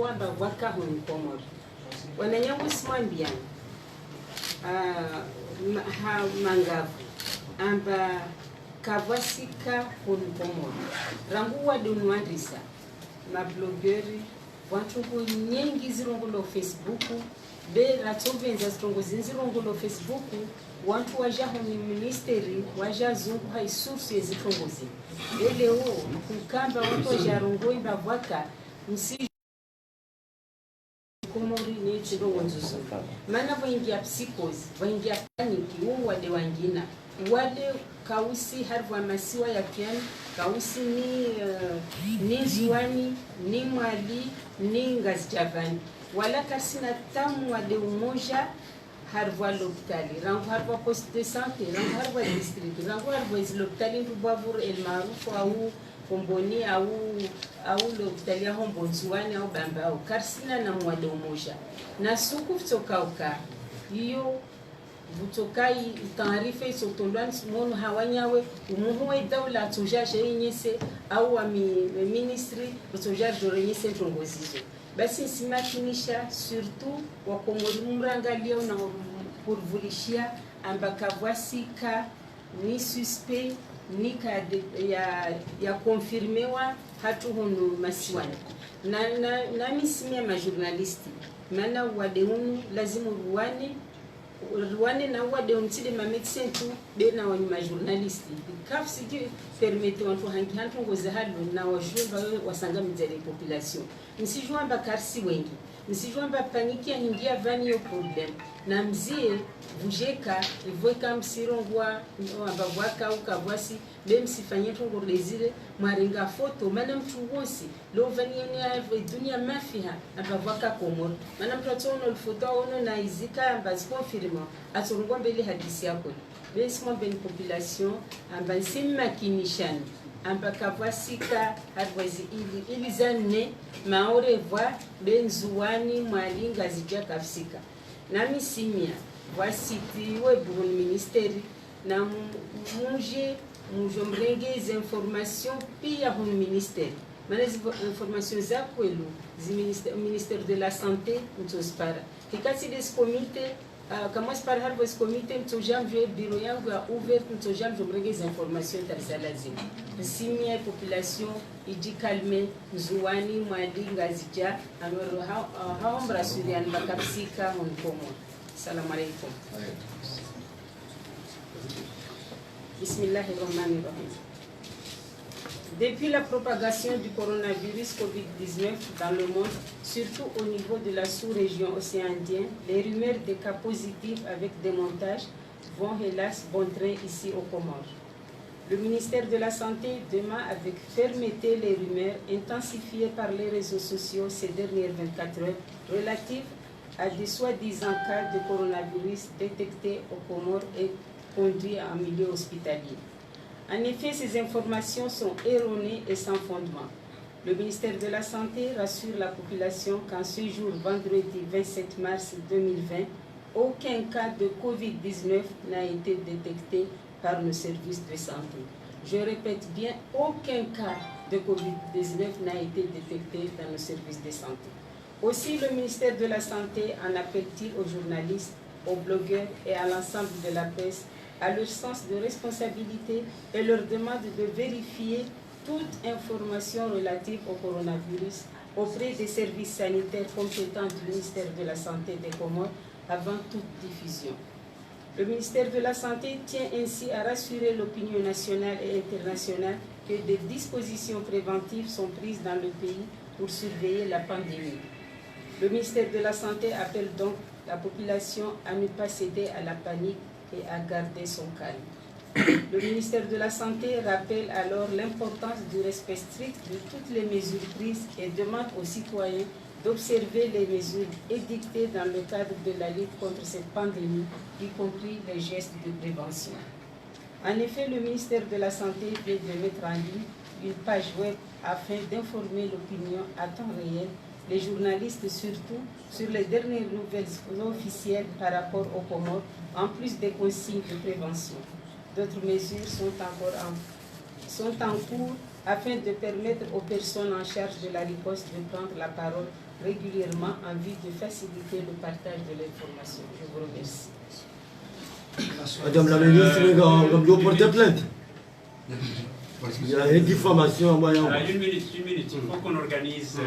wamba waka honi Komoro wananyangu simwambia mangavu amba kavasika honi Komoro rangu wadunwandisa mablogeri wanchungu nyengi zirongo Facebook be ratsovenza zirongo zinzirongo Facebook wantu waja honi ministeri waja zungu hai source yezirongo zi leo kukamba wantu waja rongo imbavwaka msi Komori ni chirongo nzuzu mana vaingia psychose vaingia paniki wade wangina wade kausi harva masiwa ya piano kausi ni zuani ni mwali ni ngazijavani wala kasina tamu wade umoja harva l'hôpitali rangu harva poste de santé rangu harva district rangu harva l'hôpitali ndubavur el maarufu au komboni au l'hôpitali ya hombonzuani au bamba au karsina na mwade umoja na suku vtokauka hiyo vutokai taarifa isotolwani mono hawanyawe umuhuwe daula tujaje inyese au wa ministry tujaje dorenyese ntongozizo basi simakinisha surtout wa Komori mrangalio na kurvulishia ambaka voisika ni suspect ni kade ya confirmewa hatu hono masiwani na misimia ma journalisti mana wadeunu lazima ruwane na wade untide ma médecin tu de na wani ma journalisti kaf siki permette wantu hantu ngoza halu na wajumba wasanga mizali population msijua bakarsi wengi msijua paniki ya hingia vani yo problem na mzie vujeka ivoika msirongwa ambavwaka ukavwasi même si fanye tongo lezile mwarenga foto mana mtu wosi lo vaniene ya dunia mafiha ambavwaka Komoro mana mtu atono foto ono na izika ambazi confirma atorongwa mbele hadisi yako besi mwambe ni population ambazi makinishani ambaka voisika harwazi ili zanne maore voa benzuani mwalinga zijia kafsika na misimia voisiti webu ministeri na muje mrengeze information pia hon ministeri mana zi information za kwelu zi ministère de la santé mtospara kikati des comité kama spara harvo comité mtojamve bureau yangu ya ouvert mtojamve mrengeze information tarzalazima simia population iji calme nzuani mwalinga zija amero haombra surian bakapsika hon Komoro. Salam alaikum. Bismillahirrahmanirrahim. Depuis la propagation du coronavirus Covid-19 dans le monde, surtout au niveau de la sous-région océan Indien, les rumeurs de cas positifs avec démontage vont hélas bon train ici aux Comores. Le ministère de la Santé dément avec fermeté les rumeurs intensifiées par les réseaux sociaux ces dernières 24 heures relatives à des soi-disant cas de coronavirus détectés aux Comores et conduits en milieu hospitalier. En effet, ces informations sont erronées et sans fondement. Le ministère de la Santé rassure la population qu'en ce jour, vendredi 27 mars 2020, aucun cas de Covid-19 n'a été détecté par nos services de santé. Je répète bien, aucun cas de Covid-19 n'a été détecté dans nos services de santé. Aussi, le ministère de la Santé en appelle-t-il aux journalistes, aux blogueurs et à l'ensemble de la presse à leur sens de responsabilité et leur demande de vérifier toute information relative au coronavirus auprès des services sanitaires compétents du ministère de la Santé des Comores avant toute diffusion. Le ministère de la Santé tient ainsi à rassurer l'opinion nationale et internationale que des dispositions préventives sont prises dans le pays pour surveiller la pandémie. Le ministère de la Santé appelle donc la population à ne pas céder à la panique et à garder son calme. Le ministère de la Santé rappelle alors l'importance du respect strict de toutes les mesures prises et demande aux citoyens d'observer les mesures édictées dans le cadre de la lutte contre cette pandémie, y compris les gestes de prévention. En effet, le ministère de la Santé vient de mettre en ligne une page web afin d'informer l'opinion à temps réel, les journalistes surtout, sur les dernières nouvelles officielles par rapport aux Comores, en plus des consignes de prévention. D'autres mesures sont en cours afin de permettre aux personnes en charge de la riposte de prendre la parole régulièrement en vue de faciliter le partage de l'information. Je vous remercie. Madame la ministre, comme vous portez plainte. Il y a une diffamation en moyen. Une minute. Il faut qu'on organise.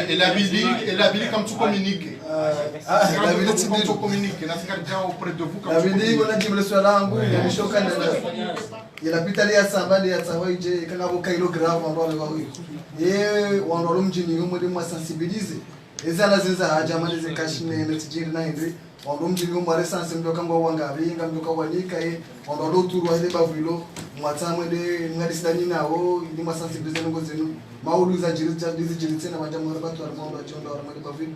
Et la ville comme tu communiques. La ville comme tu communiques. Auprès de vous comme tu communiques. Il a pu aller à Samba et à Savoie, quand on a un grave, on doit le voir. Et on doit le sensibiliser. Et ça, c'est ça, Jamal is a cash name, it's Jim 9. On doit le sensibiliser quand on va à Wanga, on doit l'autre tour, on doit vilo, Matama de Nadistanina, il m'a sensibilisé nos zénus. Maoulouza Jirita, des Jirita, Madame Rabato, John Dormadi.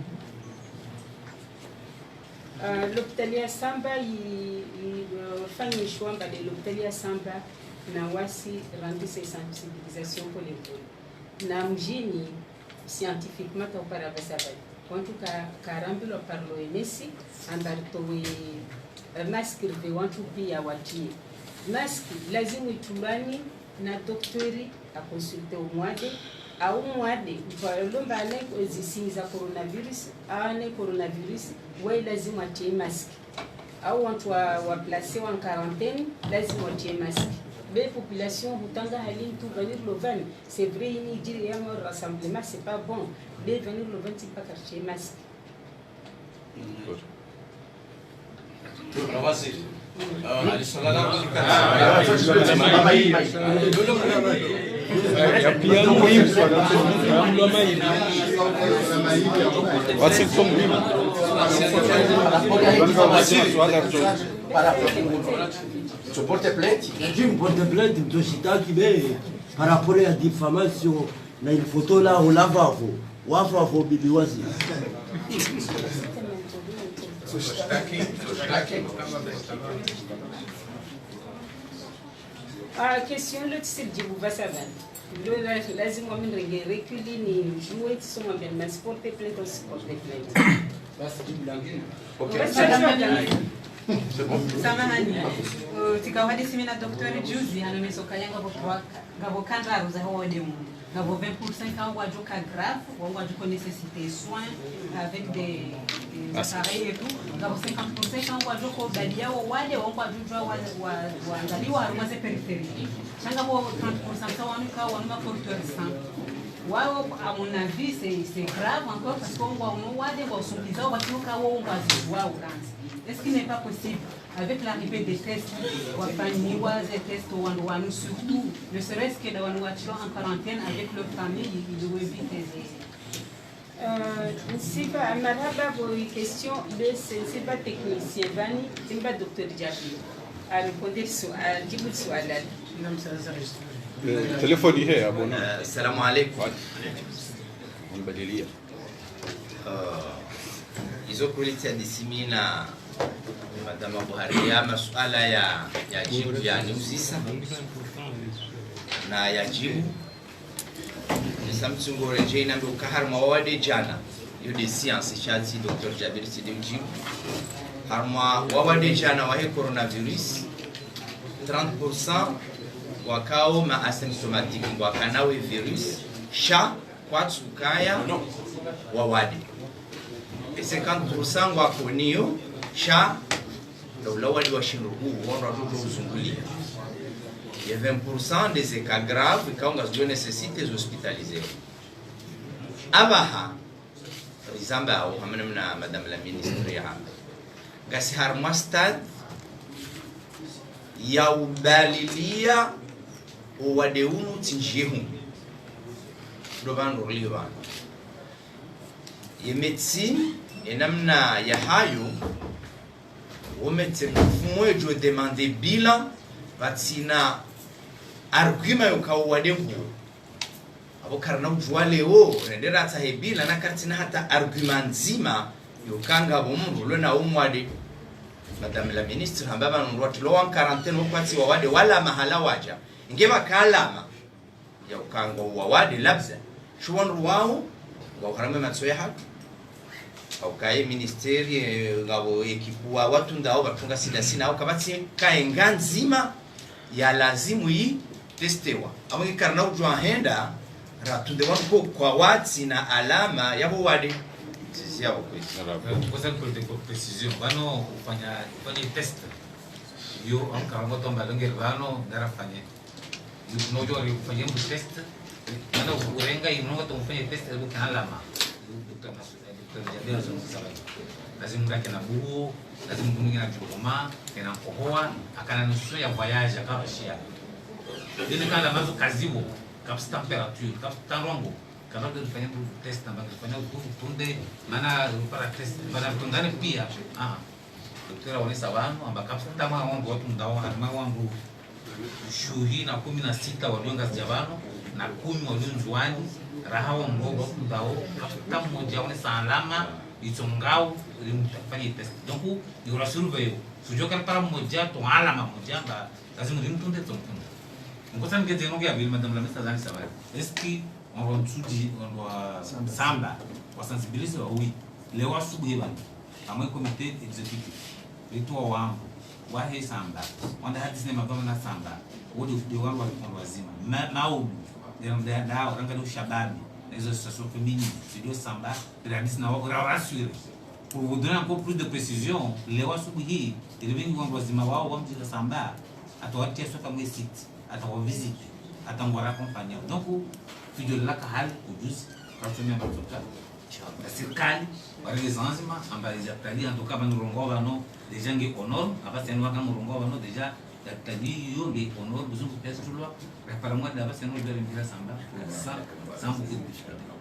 L'hôpitalier Samba, il fait un choix de l'hôpitalier Samba. Na wasi rendu ses sensibilisations pour l'école. Na mjini scientifiquement para basabali. Wantu karambilo par l'OMS ambartowe masque de wantu pia watie. Masque lazima itumani na doktori akonsulte umwade au mwade lomba ane zisi za coronavirus ane coronavirus we lazima atie masque. Au wantu wa placer en quarantaine lazima atie masque. Les populations, tout venir le 20. C'est vrai, il dit qu'il y a un rassemblement, c'est pas bon. Les venir le 20, c'est pas caché masque. Tu portes plainte? Je porte plainte de Chita qui par rapport à la diffamation. Il y a une photo là au lavabo. Wafo bibi wazi. Question le type de vous va savoir. Le lazim wamin reculi ni jouer sont bien mais porter plainte aussi porter plainte. Samahani. Tikawadi na daktari juzi anamesoka yanga gabo kandaru za hawa demu. Gabo 20% quand on ajoute grave, on ajoute nécessité soins avec des appareils et tout. Gabo 50% quand on ajoute ko badia wale on ajoute waangaliwa haruma za périphérique. Changa bo 30% ça on ka on ma porteur sang. Wao à mon avis c'est grave encore parce qu'on voit on wade wa usumbiza watu ka wao ngazwa uranzi. Est-ce qu'il n'est pas possible, avec l'arrivée des tests, des tests surtout, ne serait-ce que de en quarantaine avec leur famille, ils doivent éviter si pas marhaba pour une question, c'est pas technicien, c'est pas docteur Diaby. À répondre à Djibout Soualal. Le téléphone est à bon. Salam alaikum. Hizo kuliti ya disimina Madama Buhari ya masuala ya jibu ya Nusisa na ya jibu nisamtsungo reje na ndo kaharma wade jana yo de science chati Dr. Jabir Sidim jibu harma wade jana wa coronavirus 30% wakao ma asymptomatique wakanawe virus sha kwatu kaya wawade et 50% wakonio sha la wadi wa shirugu wanda dodo uzungulia. Il y a 20% des cas graves quand on nécessite les hospitaliser. Abaha rizamba au hamna madame la ministre ya gasi harma stade ya ubalilia wadeunu tinjehu doban liban ye médecine enamna ya hayo moi je demandé bilan vatsina argument ukawadembu abokarna ujwa leo rendera hata hebila na katina hata argument nzima yokanga bomundu lona umwade madame la ministre hambaba nrwati lo en quarantaine wakwati wawade wala mahala waja ingeba kalama ya ukanga wawade labza shwanru wao wa harame matsoya au kai ministeri ngabo ekipua watu ndao batunga sina au kabati kaenga nzima ya lazimu hii testewa amwe karna ujwa henda ratunde wanko kwa wati na alama yabo wade sisi hapo kwa sababu kwa precision bano ufanya test yo kama mtu ambaye bano darafanya yo nojo kufanya test bana urenga ino watu ufanye test kwa alama lazima ngake na buo lazima kumwingi na jukoma tena kohoa akana nusu ya voyage akabashia ile kala mazo kazibo kapsi temperature kapsi tanrongo kana ndio kufanya test na kufanya utunde maana para test para tundane pia daktari wanesa wanu ambaka kapsi tama wangu watu ndao harima wangu shuhi na 16 walionga zijabano na 10 walionzwani rahawa mgogo ndao kapsi mmoja wanesa alama itongao limtafanya test donc yura surveiller sujoka para mmoja to alama mmoja ba lazima limtunde tontunde ngosan ke teno ke abil madame la mesa zani sabai eski on va tsudi on va samba wa sensibiliser oui le wa subueba amwe comité exécutif le to wa he samba on da hadis ne magama na samba wodi de wa wazima mao de da ranga do shababi les associations féminines c'est de samba de la hadis na wa rassurer pour vous donner encore plus de précision le wa subuhi il vient wa wazima wao wa mjira samba atawatia soka mwe site atawavisite atangwara accompagner donc fijo la kahal kujuzi katumia matoka la serikali wale zanzima ambaye zatali en tout cas banurongwa bano deja ngi honor abasi anwa kama urongwa bano deja datali yo ngi honor buzu pesa tulwa repara mwa da basi anwa bere mbila samba sans beaucoup de difficulté